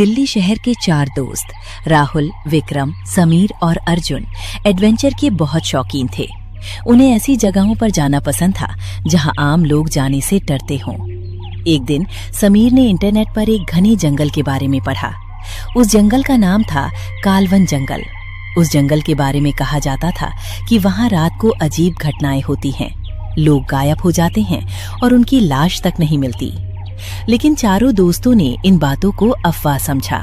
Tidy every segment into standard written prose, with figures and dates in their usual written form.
दिल्ली शहर के 4 दोस्त राहुल, विक्रम, समीर और अर्जुन एडवेंचर के बहुत शौकीन थे। उन्हें ऐसी जगहों पर जाना पसंद था जहां आम लोग जाने से डरते हों। एक दिन समीर ने इंटरनेट पर एक घने जंगल के बारे में पढ़ा। उस जंगल का नाम था कालवन जंगल। उस जंगल के बारे में कहा जाता था कि वहां रात को अजीब घटनाएं होती हैं, लोग गायब हो जाते हैं और उनकी लाश तक नहीं मिलती। लेकिन चारों दोस्तों ने इन बातों को अफवाह समझा।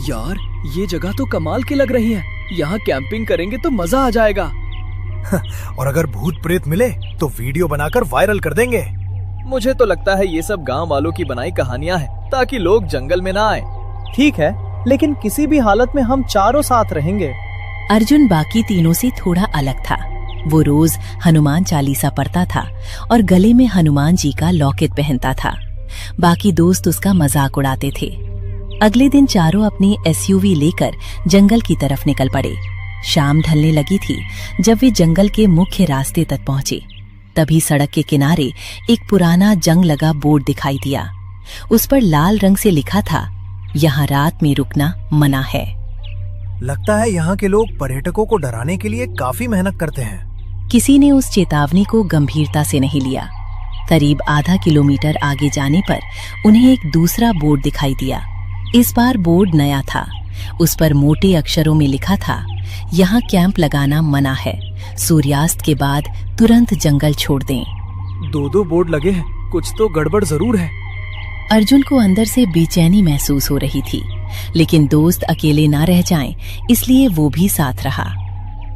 यार, ये जगह तो कमाल की लग रही है। यहाँ कैंपिंग करेंगे तो मजा आ जाएगा। और अगर भूत प्रेत मिले तो वीडियो बनाकर वायरल कर देंगे। मुझे तो लगता है ये सब गांव वालों की बनाई कहानियां हैं ताकि लोग जंगल में ना आए। ठीक है, लेकिन किसी भी हालत में हम चारों साथ रहेंगे। अर्जुन बाकी तीनों से थोड़ा अलग था। वो रोज हनुमान चालीसा पढ़ता था और गले में हनुमान जी का लॉकेट पहनता था। बाकी दोस्त उसका मजाक उड़ाते थे। अगले दिन चारों अपनी एसयूवी लेकर जंगल की तरफ निकल पड़े। शाम ढलने लगी थी जब वे जंगल के मुख्य रास्ते तक पहुंचे। तभी सड़क के किनारे एक पुराना जंग लगा बोर्ड दिखाई दिया। उस पर लाल रंग से लिखा था, यहाँ रात में रुकना मना है। लगता है यहाँ के लोग पर्यटकों को डराने के लिए काफी मेहनत करते हैं। किसी ने उस चेतावनी को गंभीरता से नहीं लिया। करीब आधा किलोमीटर आगे जाने पर उन्हें एक दूसरा बोर्ड दिखाई दिया। इस बार बोर्ड नया था। उस पर मोटे अक्षरों में लिखा था, यहाँ कैंप लगाना मना है, सूर्यास्त के बाद तुरंत जंगल छोड़ दें। 2 बोर्ड लगे हैं, कुछ तो गड़बड़ जरूर है। अर्जुन को अंदर से बेचैनी महसूस हो रही थी, लेकिन दोस्त अकेले ना रह जाएं, इसलिए वो भी साथ रहा।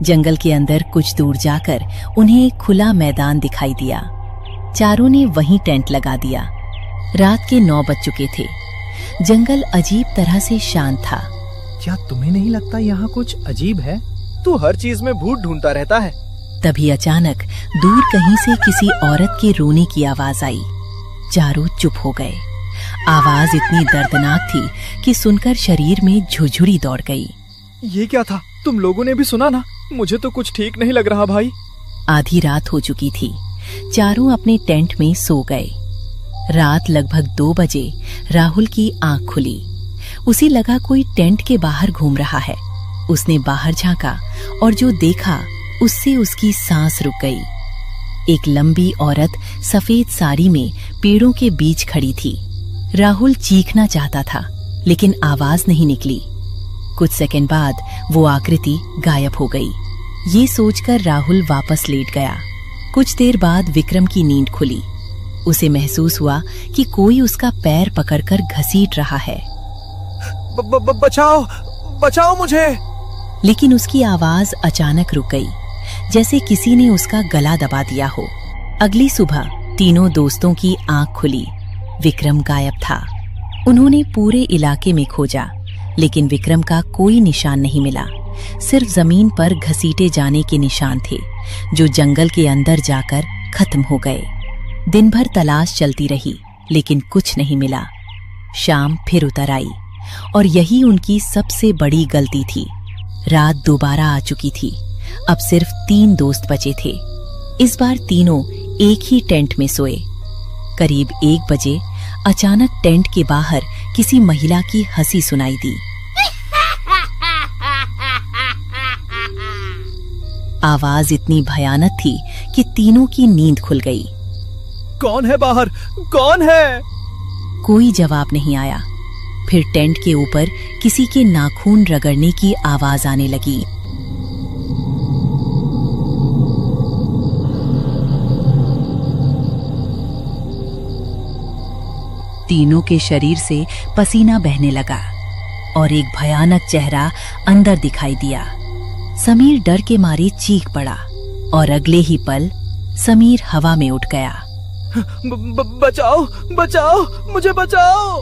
जंगल के अंदर कुछ दूर जाकर उन्हें एक खुला मैदान दिखाई दिया। चारों ने वहीं टेंट लगा दिया। रात के 9 बज चुके थे। जंगल अजीब तरह से शांत था। क्या तुम्हें नहीं लगता यहाँ कुछ अजीब है? तू हर चीज में भूत ढूंढता रहता है। तभी अचानक दूर कहीं से किसी औरत के रोने की आवाज आई। चारों चुप हो गए। आवाज इतनी दर्दनाक थी कि सुनकर शरीर में झुरझुरी दौड़ गई। ये क्या था? तुम लोगों ने भी सुना ना? मुझे तो कुछ ठीक नहीं लग रहा भाई। आधी रात हो चुकी थी। चारों अपने टेंट में सो गए। रात लगभग 2 बजे राहुल की आंख खुली। उसे लगा कोई टेंट के बाहर घूम रहा है। उसने बाहर झांका और जो देखा उससे उसकी सांस रुक गई। एक लंबी औरत सफेद साड़ी में पेड़ों के बीच खड़ी थी। राहुल चीखना चाहता था, लेकिन आवाज नहीं निकली। कुछ सेकंड बाद वो आकृति गायब हो गई। ये सोचकर राहुल वापस लेट गया। कुछ देर बाद विक्रम की नींद खुली। उसे महसूस हुआ कि कोई उसका पैर पकड़कर घसीट रहा है। बचाओ, बचाओ मुझे। लेकिन उसकी आवाज अचानक रुक गई, जैसे किसी ने उसका गला दबा दिया हो। अगली सुबह तीनों दोस्तों की आंख खुली। विक्रम गायब था। उन्होंने पूरे इलाके में खोजा, लेकिन विक्रम का कोई निशान नहीं मिला। सिर्फ जमीन पर घसीटे जाने के निशान थे, जो जंगल के अंदर जाकर खत्म हो गए। दिन भर तलाश चलती रही, लेकिन कुछ नहीं मिला। शाम फिर उतर आई और यही उनकी सबसे बड़ी गलती थी। रात दोबारा आ चुकी थी। अब सिर्फ 3 दोस्त बचे थे। इस बार तीनों एक ही टेंट में सोए। करीब 1 बजे अचानक टेंट के बाहर किसी महिला की हंसी सुनाई दी। आवाज इतनी भयानक थी कि तीनों की नींद खुल गई। कौन है बाहर? कौन है? कोई जवाब नहीं आया। फिर टेंट के ऊपर किसी के नाखून रगड़ने की आवाज आने लगी। तीनों के शरीर से पसीना बहने लगा और एक भयानक चेहरा अंदर दिखाई दिया। समीर डर के मारे चीख पड़ा और अगले ही पल समीर हवा में उठ गया। बचाओ, बचाओ, मुझे बचाओ।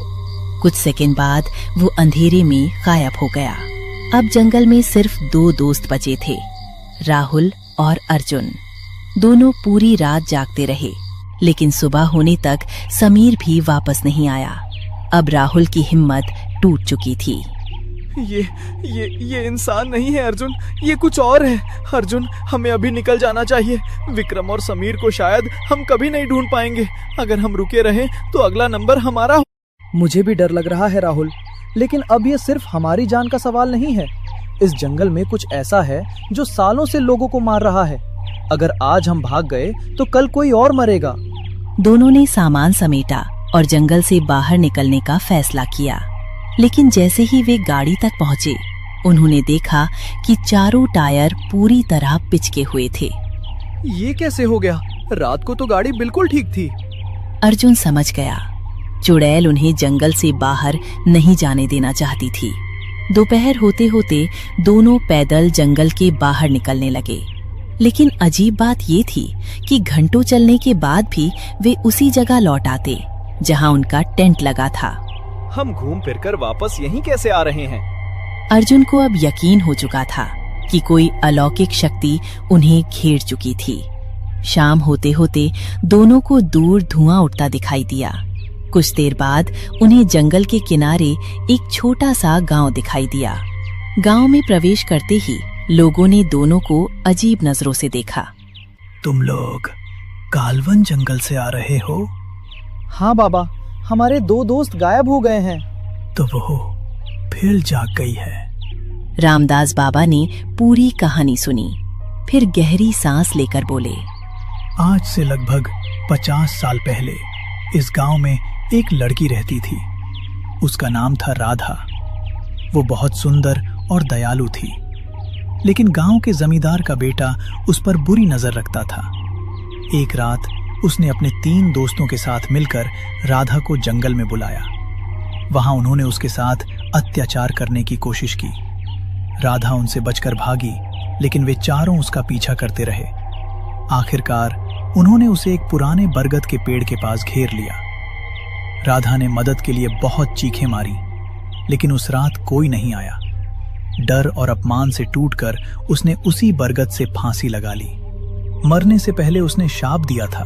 कुछ सेकंड बाद वो अंधेरे में गायब हो गया। अब जंगल में सिर्फ 2 दोस्त बचे थे, राहुल और अर्जुन। दोनों पूरी रात जागते रहे, लेकिन सुबह होने तक समीर भी वापस नहीं आया। अब राहुल की हिम्मत टूट चुकी थी। ये इंसान नहीं है अर्जुन, ये कुछ और है। अर्जुन, हमें अभी निकल जाना चाहिए। विक्रम और समीर को शायद हम कभी नहीं ढूंढ पाएंगे। अगर हम रुके रहे तो अगला नंबर हमारा। मुझे भी डर लग रहा है राहुल। लेकिन अब ये सिर्फ हमारी जान का सवाल नहीं है। इस जंगल में कुछ ऐसा है जो सालों से लोगों को मार रहा है। अगर आज हम भाग गए तो कल कोई और मरेगा। दोनों ने सामान समेटा और जंगल से बाहर निकलने का फैसला किया। लेकिन जैसे ही वे गाड़ी तक पहुंचे, उन्होंने देखा कि चारों टायर पूरी तरह पिचके हुए थे। ये कैसे हो गया? रात को तो गाड़ी बिल्कुल ठीक थी। अर्जुन समझ गया, चुड़ैल उन्हें जंगल से बाहर नहीं जाने देना चाहती थी। दोपहर होते होते दोनों पैदल जंगल के बाहर निकलने लगे। लेकिन अजीब बात ये थी कि घंटों चलने के बाद भी वे उसी जगह लौट आते जहां उनका टेंट लगा था। हम घूम फिरकर वापस यहीं कैसे आ रहे हैं? अर्जुन को अब यकीन हो चुका था कि कोई अलौकिक शक्ति उन्हें घेर चुकी थी। शाम होते होते दोनों को दूर धुआं उठता दिखाई दिया। कुछ देर बाद उन्हें जंगल के किनारे एक छोटा सा गांव दिखाई दिया। गांव में प्रवेश करते ही लोगों ने दोनों को अजीब नजरों से देखा। तुम लोग कालवन जंगल से आ रहे हो? हाँ बाबा, हमारे 2 दोस्त गायब हो गए हैं। तो वो फिर जाग गई है। रामदास बाबा ने पूरी कहानी सुनी, फिर गहरी सांस लेकर बोले, आज से लगभग 50 साल पहले इस गांव में एक लड़की रहती थी। उसका नाम था राधा। वो बहुत सुंदर और दयालु थी, लेकिन गांव के जमींदार का बेटा उस पर बुरी नजर रखता था। एक रात उसने अपने 3 दोस्तों के साथ मिलकर राधा को जंगल में बुलाया। वहां उन्होंने उसके साथ अत्याचार करने की कोशिश की। राधा उनसे बचकर भागी, लेकिन वे चारों उसका पीछा करते रहे। आखिरकार उन्होंने उसे एक पुराने बरगद के पेड़ के पास घेर लिया। राधा ने मदद के लिए बहुत चीखें मारी, लेकिन उस रात कोई नहीं आया। डर और अपमान से टूटकर उसने उसी बरगद से फांसी लगा ली। मरने से पहले उसने शाप दिया था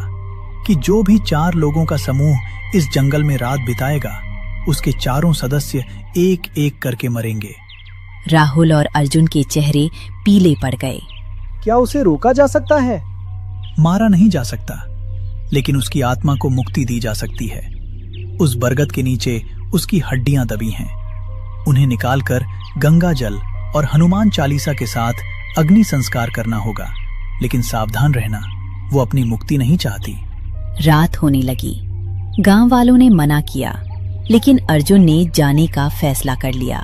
कि जो भी 4 लोगों का समूह इस जंगल में रात बिताएगा, उसके चारों सदस्य एक एक करके मरेंगे। राहुल और अर्जुन के चेहरे पीले पड़ गए। क्या उसे रोका जा सकता है? मारा नहीं जा सकता, लेकिन उसकी आत्मा को मुक्ति दी जा सकती है। उस बरगद के नीचे उसकी हड्डियां दबी हैं। उन्हें निकालकर गंगा जल और हनुमान चालीसा के साथ अग्नि संस्कार करना होगा। लेकिन सावधान रहना, वो अपनी मुक्ति नहीं चाहती। रात होने लगी। गांव वालों ने मना किया, लेकिन अर्जुन ने जाने का फैसला कर लिया।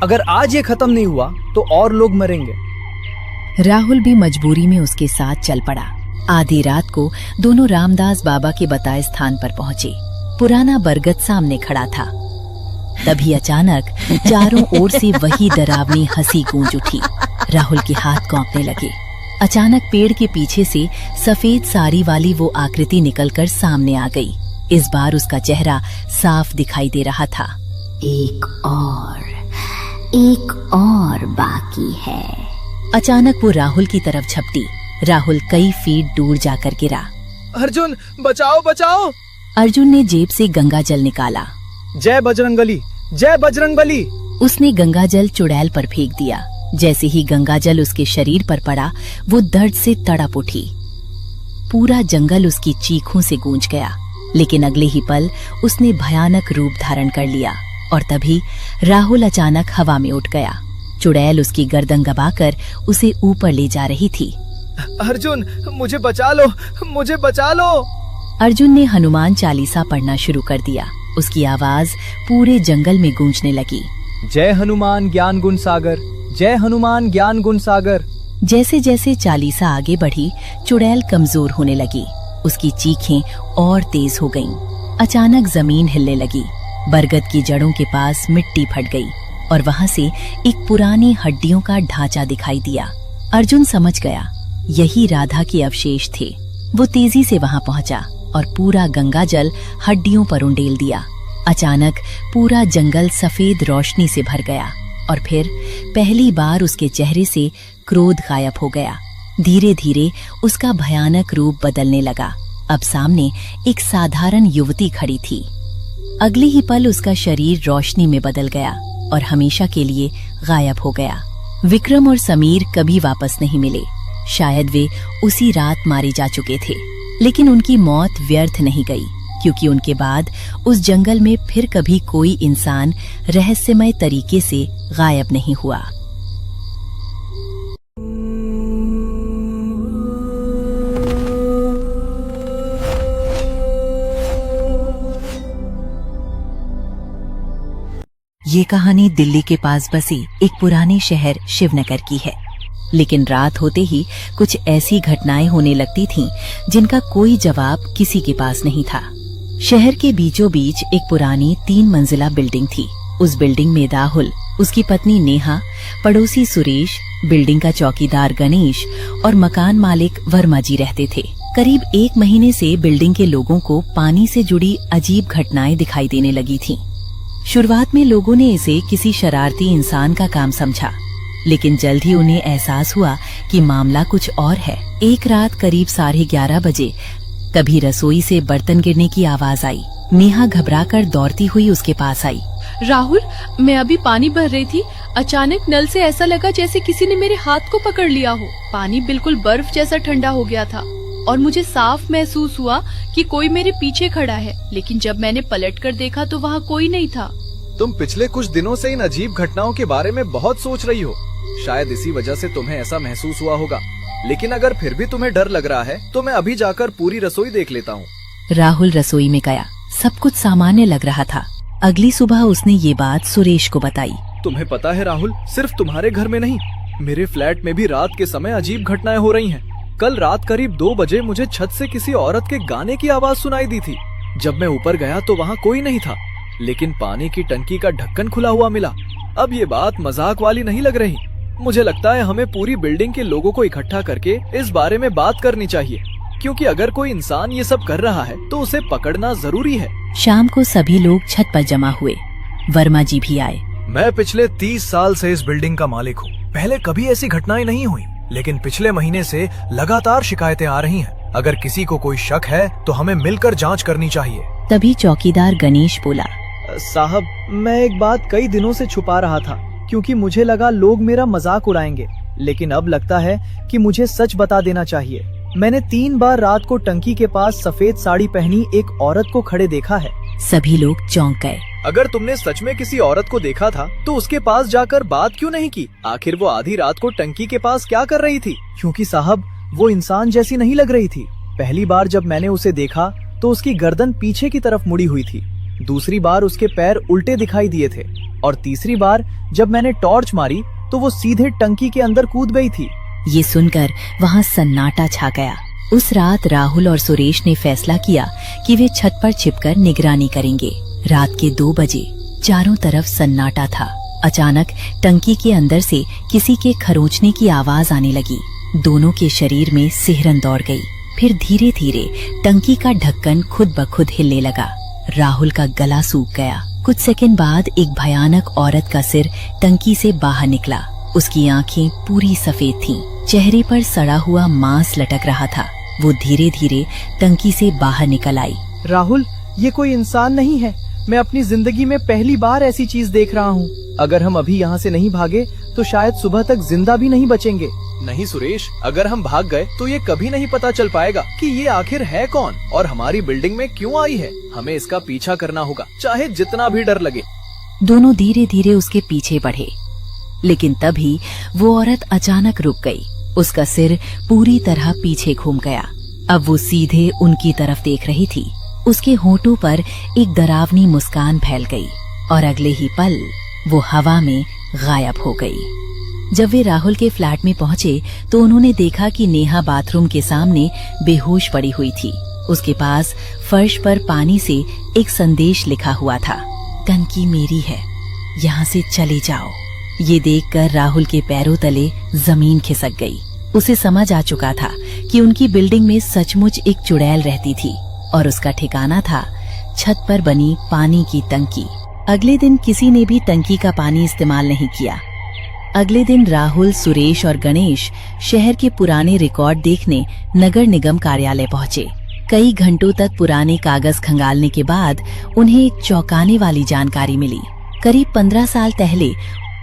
अगर आज ये खत्म नहीं हुआ तो और लोग मरेंगे। राहुल भी मजबूरी में उसके साथ चल पड़ा। आधी रात को दोनों रामदास बाबा के बताए स्थान पर पहुंचे। पुराना बरगद सामने खड़ा था। तभी अचानक चारों ओर से वही डरावनी हंसी गूंज उठी। राहुल के हाथ कांपने लगे। अचानक पेड़ के पीछे से सफेद साड़ी वाली वो आकृति निकलकर सामने आ गई। इस बार उसका चेहरा साफ दिखाई दे रहा था। एक और बाकी है। अचानक वो राहुल की तरफ झपटी। राहुल कई फीट दूर जाकर गिरा। अर्जुन, बचाओ बचाओ! अर्जुन ने जेब से गंगा जल निकाला। जय बजरंगबली, जय बजरंगबली! उसने गंगा जल चुड़ैल पर फेंक दिया। जैसे ही गंगा जल उसके शरीर पर पड़ा, वो दर्द से तड़प उठी। पूरा जंगल उसकी चीखों से गूंज गया। लेकिन अगले ही पल उसने भयानक रूप धारण कर लिया और तभी राहुल अचानक हवा में उठ गया। चुड़ैल उसकी गर्दन दबाकर उसे ऊपर ले जा रही थी। अर्जुन, मुझे बचा लो, मुझे बचा लो! अर्जुन ने हनुमान चालीसा पढ़ना शुरू कर दिया। उसकी आवाज पूरे जंगल में गूंजने लगी। जय हनुमान ज्ञान गुण सागर, जय हनुमान ज्ञान गुण सागर। जैसे जैसे चालीसा आगे बढ़ी, चुड़ैल कमजोर होने लगी। उसकी चीखें और तेज हो गईं। अचानक जमीन हिलने लगी। बरगद की जड़ों के पास मिट्टी फट गई और वहां से एक पुरानी हड्डियों का ढांचा दिखाई दिया। अर्जुन समझ गया, यही राधा के अवशेष थे। वो तेजी से वहां पहुंचा और पूरा गंगा जल हड्डियों पर उंडेल दिया। अचानक पूरा जंगल सफेद रोशनी से भर गया और फिर पहली बार उसके चेहरे से क्रोध गायब हो गया। धीरे धीरे उसका भयानक रूप बदलने लगा। अब सामने एक साधारण युवती खड़ी थी। अगले ही पल उसका शरीर रोशनी में बदल गया और हमेशा के लिए गायब हो गया। विक्रम और समीर कभी वापस नहीं मिले। शायद वे उसी रात मारे जा चुके थे, लेकिन उनकी मौत व्यर्थ नहीं गई, क्योंकि उनके बाद उस जंगल में फिर कभी कोई इंसान रहस्यमय तरीके से गायब नहीं हुआ। ये कहानी दिल्ली के पास बसे एक पुराने शहर शिवनगर की है। लेकिन रात होते ही कुछ ऐसी घटनाएं होने लगती थीं जिनका कोई जवाब किसी के पास नहीं था। शहर के बीचों बीच एक पुरानी 3 मंजिला बिल्डिंग थी। उस बिल्डिंग में राहुल, उसकी पत्नी नेहा, पड़ोसी सुरेश, बिल्डिंग का चौकीदार गणेश और मकान मालिक वर्मा जी रहते थे। करीब 1 महीने से बिल्डिंग के लोगों को पानी से जुड़ी अजीब घटनाएं दिखाई देने लगी थीं। शुरुआत में लोगों ने इसे किसी शरारती इंसान का काम समझा, लेकिन जल्द ही उन्हें एहसास हुआ कि मामला कुछ और है। एक रात करीब 11:30 बजे कभी रसोई से बर्तन गिरने की आवाज आई। नेहा घबराकर दौड़ती हुई उसके पास आई। राहुल, मैं अभी पानी भर रही थी, अचानक नल से ऐसा लगा जैसे किसी ने मेरे हाथ को पकड़ लिया हो। पानी बिल्कुल बर्फ जैसा ठंडा हो गया था और मुझे साफ महसूस हुआ कि कोई मेरे पीछे खड़ा है, लेकिन जब मैंने पलटकर देखा तो वहाँ कोई नहीं था। तुम पिछले कुछ दिनों से इन अजीब घटनाओं के बारे में बहुत सोच रही हो। शायद इसी वजह से तुम्हें ऐसा महसूस हुआ होगा। लेकिन अगर फिर भी तुम्हें डर लग रहा है तो मैं अभी जाकर पूरी रसोई देख लेता हूँ। राहुल रसोई में गया। सब कुछ सामान्य लग रहा था। अगली सुबह उसने ये बात सुरेश को बताई। तुम्हें पता है राहुल, सिर्फ तुम्हारे घर में नहीं, मेरे फ्लैट में भी रात के समय अजीब घटनाएं हो रही हैं। कल रात करीब 2 बजे मुझे छत से किसी औरत के गाने की आवाज सुनाई दी थी। जब मैं ऊपर गया तो वहाँ कोई नहीं था, लेकिन पानी की टंकी का ढक्कन खुला हुआ मिला। अब ये बात मजाक वाली नहीं लग रही। मुझे लगता है हमें पूरी बिल्डिंग के लोगों को इकट्ठा करके इस बारे में बात करनी चाहिए, क्योंकि अगर कोई इंसान ये सब कर रहा है तो उसे पकड़ना जरूरी है। शाम को सभी लोग छत पर जमा हुए। वर्मा जी भी आए। मैं पिछले 30 साल से इस बिल्डिंग का मालिक हूँ। पहले कभी ऐसी घटनाएं नहीं हुई, लेकिन पिछले महीने से लगातार शिकायतें आ रही हैं। अगर किसी को कोई शक है तो हमें मिलकर जांच करनी चाहिए। तभी चौकीदार गणेश बोला। साहब, मैं एक बात कई दिनों से छुपा रहा था, क्योंकि मुझे लगा लोग मेरा मजाक उड़ाएंगे, लेकिन अब लगता है कि मुझे सच बता देना चाहिए। मैंने 3 बार रात को टंकी के पास सफेद साड़ी पहनी एक औरत को खड़े देखा है। सभी लोग चौंक गए। अगर तुमने सच में किसी औरत को देखा था तो उसके पास जाकर बात क्यों नहीं की? आखिर वो आधी रात को टंकी के पास क्या कर रही थी? क्योंकि साहब, वो इंसान जैसी नहीं लग रही थी। पहली बार जब मैंने उसे देखा तो उसकी गर्दन पीछे की तरफ मुड़ी हुई थी। दूसरी बार उसके पैर उल्टे दिखाई दिए थे और तीसरी बार जब मैंने टॉर्च मारी तो वो सीधे टंकी के अंदर कूद गई थी। ये सुनकर वहाँ सन्नाटा छा गया। उस रात राहुल और सुरेश ने फैसला किया कि वे छत पर छिपकर निगरानी करेंगे। रात के 2 बजे चारों तरफ सन्नाटा था। अचानक टंकी के अंदर से किसी के खरोंचने की आवाज आने लगी। दोनों के शरीर में सिहरन दौड़ गई। फिर धीरे धीरे टंकी का ढक्कन खुद ब खुद हिलने लगा। राहुल का गला सूख गया। कुछ सेकंड बाद एक भयानक औरत का सिर टंकी से बाहर निकला। उसकी आंखें पूरी सफेद थीं। चेहरे पर सड़ा हुआ मांस लटक रहा था। वो धीरे धीरे टंकी से बाहर निकल आई। राहुल, ये कोई इंसान नहीं है। मैं अपनी जिंदगी में पहली बार ऐसी चीज देख रहा हूँ। अगर हम अभी यहाँ से नहीं भागे तो शायद सुबह तक जिंदा भी नहीं बचेंगे। नहीं सुरेश, अगर हम भाग गए तो ये कभी नहीं पता चल पाएगा कि ये आखिर है कौन और हमारी बिल्डिंग में क्यों आई है। हमें इसका पीछा करना होगा, चाहे जितना भी डर लगे। दोनों धीरे धीरे उसके पीछे बढ़े, लेकिन तभी वो औरत अचानक रुक गई। उसका सिर पूरी तरह पीछे घूम गया। अब वो सीधे उनकी तरफ देख रही थी। उसके होठों पर एक डरावनी मुस्कान फैल गई और अगले ही पल वो हवा में गायब हो गई। जब वे राहुल के फ्लैट में पहुंचे तो उन्होंने देखा कि नेहा बाथरूम के सामने बेहोश पड़ी हुई थी। उसके पास फर्श पर पानी से एक संदेश लिखा हुआ था, टंकी मेरी है, यहाँ से चले जाओ। ये देखकर राहुल के पैरों तले जमीन खिसक गई। उसे समझ आ चुका था कि उनकी बिल्डिंग में सचमुच एक चुड़ैल रहती थी और उसका ठिकाना था छत पर बनी पानी की टंकी। अगले दिन किसी ने भी टंकी का पानी इस्तेमाल नहीं किया। अगले दिन राहुल, सुरेश और गणेश शहर के पुराने रिकॉर्ड देखने नगर निगम कार्यालय पहुंचे। कई घंटों तक पुराने कागज खंगालने के बाद उन्हें एक चौंकाने वाली जानकारी मिली। करीब 15 साल पहले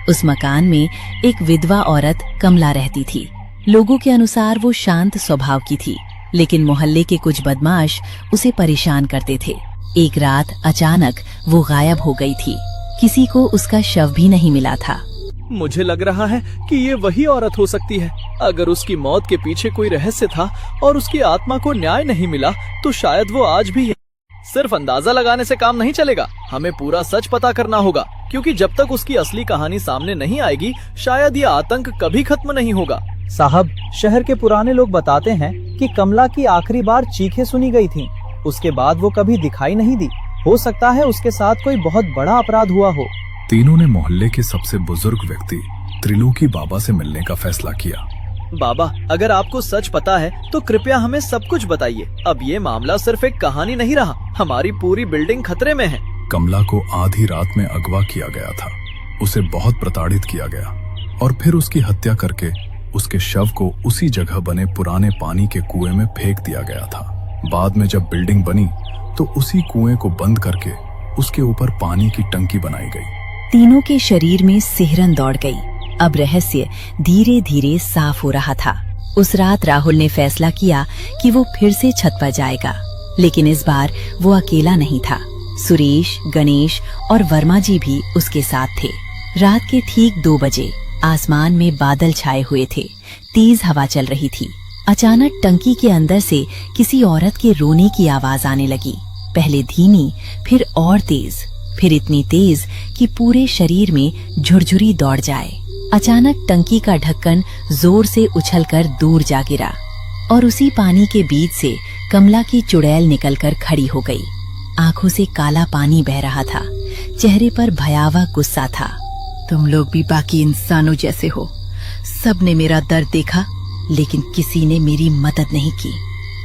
उस मकान में एक विधवा औरत कमला रहती थी। लोगों के अनुसार वो शांत स्वभाव की थी। लेकिन मोहल्ले के कुछ बदमाश उसे परेशान करते थे। एक रात अचानक वो गायब हो गई थी। किसी को उसका शव भी नहीं मिला था। मुझे लग रहा है कि ये वही औरत हो सकती है। अगर उसकी मौत के पीछे कोई रहस्य था और उसकी आत्मा को न्याय नहीं मिला तो शायद वो आज भी है। सिर्फ अंदाजा लगाने से काम नहीं चलेगा, हमें पूरा सच पता करना होगा, क्योंकि जब तक उसकी असली कहानी सामने नहीं आएगी शायद ये आतंक कभी खत्म नहीं होगा। साहब, शहर के पुराने लोग बताते हैं कि कमला की आखिरी बार चीखें सुनी गई थीं। उसके बाद वो कभी दिखाई नहीं दी। हो सकता है उसके साथ कोई बहुत बड़ा अपराध हुआ हो। तीनों ने मोहल्ले के सबसे बुजुर्ग व्यक्ति त्रिलोकी बाबा से मिलने का फैसला किया। बाबा, अगर आपको सच पता है तो कृपया हमें सब कुछ बताइए। अब ये मामला सिर्फ एक कहानी नहीं रहा, हमारी पूरी बिल्डिंग खतरे में है। कमला को आधी रात में अगवा किया गया था। उसे बहुत प्रताड़ित किया गया और फिर उसकी हत्या करके उसके शव को उसी जगह बने पुराने पानी के कुएं में फेंक दिया गया था। बाद में जब बिल्डिंग बनी तो उसी कुएं को बंद करके उसके ऊपर पानी की टंकी बनाई गई। तीनों के शरीर में सिहरन दौड़ गई। अब रहस्य धीरे धीरे साफ हो रहा था। उस रात राहुल ने फैसला किया कि वो फिर से छत पर जाएगा, लेकिन इस बार वो अकेला नहीं था। सुरेश, गणेश और वर्मा जी भी उसके साथ थे। रात के ठीक 2 बजे आसमान में बादल छाए हुए थे। तेज हवा चल रही थी। अचानक टंकी के अंदर से किसी औरत के रोने की आवाज आने लगी। पहले धीमी, फिर और तेज, फिर इतनी तेज कि पूरे शरीर में झुरझुरी दौड़ जाए। अचानक टंकी का ढक्कन जोर से उछलकर दूर जा गिरा और उसी पानी के बीच से कमला की चुड़ैल निकलकर खड़ी हो गई। आंखों से काला पानी बह रहा था। चेहरे पर भयावह गुस्सा था। तुम लोग भी बाकी इंसानों जैसे हो। सबने मेरा दर्द देखा, लेकिन किसी ने मेरी मदद नहीं की।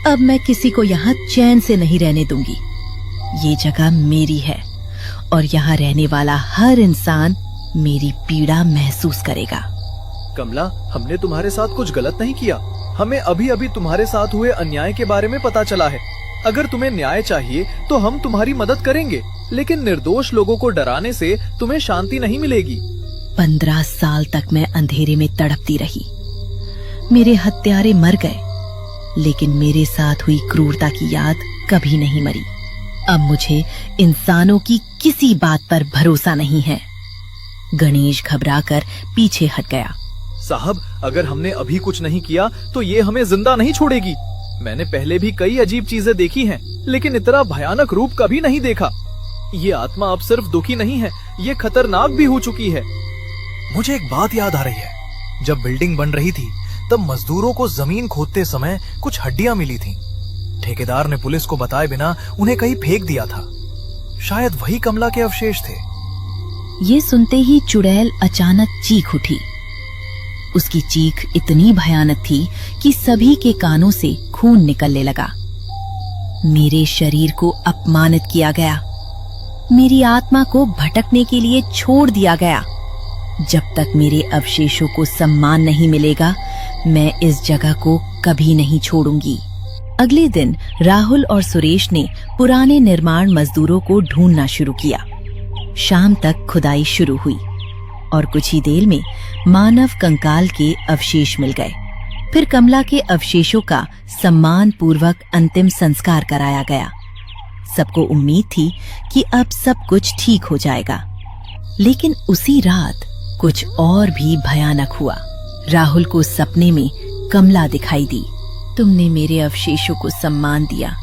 अब मैं किसी को यहाँ चैन से नहीं रहने दूंगी। ये जगह मेरी है और यहाँ रहने वाला हर इंसान मेरी पीड़ा महसूस करेगा। कमला, हमने तुम्हारे साथ कुछ गलत नहीं किया। हमें अभी अभी तुम्हारे साथ हुए अन्याय के बारे में पता चला है। अगर तुम्हें न्याय चाहिए तो हम तुम्हारी मदद करेंगे, लेकिन निर्दोष लोगों को डराने से तुम्हें शांति नहीं मिलेगी। 15 साल तक मैं अंधेरे में तड़पती रही। मेरे हत्यारे मर गए, लेकिन मेरे साथ हुई क्रूरता की याद कभी नहीं मरी। अब मुझे इंसानों की किसी बात पर भरोसा नहीं है। गणेश घबराकर पीछे हट गया। साहब, अगर हमने अभी कुछ नहीं किया तो ये हमें जिंदा नहीं छोड़ेगी। मैंने पहले भी कई अजीब चीजें देखी हैं, लेकिन इतना भयानक रूप कभी नहीं देखा। ये आत्मा अब सिर्फ दुखी नहीं है, ये खतरनाक भी हो चुकी है। मुझे एक बात याद आ रही है। जब बिल्डिंग बन रही थी तब मजदूरों को जमीन खोदते समय कुछ हड्डियां मिली थीं। ठेकेदार ने पुलिस को बताए बिना उन्हें कहीं फेंक दिया था। शायद वही कमला के अवशेष थे। ये सुनते ही चुड़ैल अचानक चीख उठी। उसकी चीख इतनी भयानक थी कि सभी के कानों से खून निकलने लगा। मेरे शरीर को अपमानित किया गया। मेरी आत्मा को भटकने के लिए छोड़ दिया गया। जब तक मेरे अवशेषों को सम्मान नहीं मिलेगा, मैं इस जगह को कभी नहीं छोड़ूंगी। अगले दिन राहुल और सुरेश ने पुराने निर्माण मजदूरों को ढूंढना शुरू किया। शाम तक खुदाई शुरू हुई और कुछ ही देर में मानव कंकाल के अवशेष मिल गए। फिर कमला के अवशेषों का सम्मान पूर्वक अंतिम संस्कार कराया गया। सबको उम्मीद थी कि अब सब कुछ ठीक हो जाएगा, लेकिन उसी रात कुछ और भी भयानक हुआ। राहुल को सपने में कमला दिखाई दी। तुमने मेरे अवशेषों को सम्मान दिया,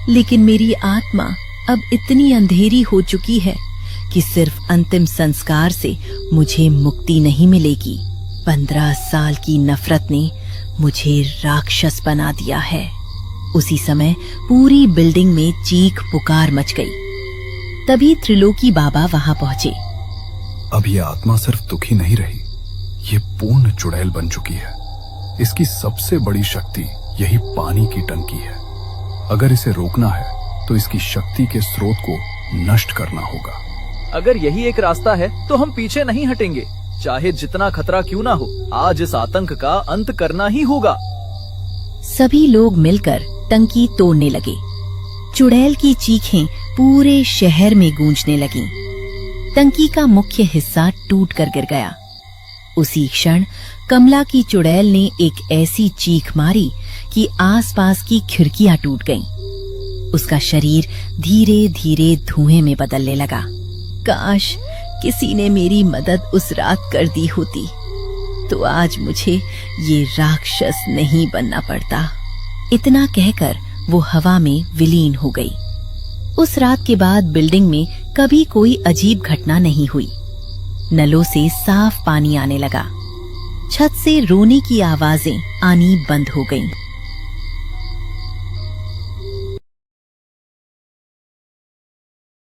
लेकिन मेरी आत्मा अब इतनी अंधेरी हो चुकी है कि सिर्फ अंतिम संस्कार से मुझे मुक्ति नहीं मिलेगी। 15 साल की नफरत ने मुझे राक्षस बना दिया है। उसी समय पूरी बिल्डिंग में चीख पुकार मच गई। तभी त्रिलोकी बाबा वहां पहुंचे। अब ये आत्मा सिर्फ दुखी नहीं रही, ये पूर्ण चुड़ैल बन चुकी है। इसकी सबसे बड़ी शक्ति यही पानी की टंकी है। अगर इसे रोकना है तो इसकी शक्ति के स्रोत को नष्ट करना होगा। अगर यही एक रास्ता है तो हम पीछे नहीं हटेंगे, चाहे जितना खतरा क्यों ना हो। आज इस आतंक का अंत करना ही होगा। सभी लोग मिलकर टंकी तोड़ने लगे। चुड़ैल की चीखें पूरे शहर में गूंजने लगीं। टंकी का मुख्य हिस्सा टूट कर गिर गया। उसी क्षण कमला की चुड़ैल ने एक ऐसी चीख मारी कि आसपास की खिड़कियां टूट गईं। उसका शरीर धीरे धीरे धुएं में बदलने लगा। काश किसी ने मेरी मदद उस रात कर दी होती तो आज मुझे ये राक्षस नहीं बनना पड़ता। इतना कहकर वो हवा में विलीन हो गई। उस रात के बाद बिल्डिंग में कभी कोई अजीब घटना नहीं हुई। नलों से साफ पानी आने लगा। छत से रोने की आवाजें आनी बंद हो गईं।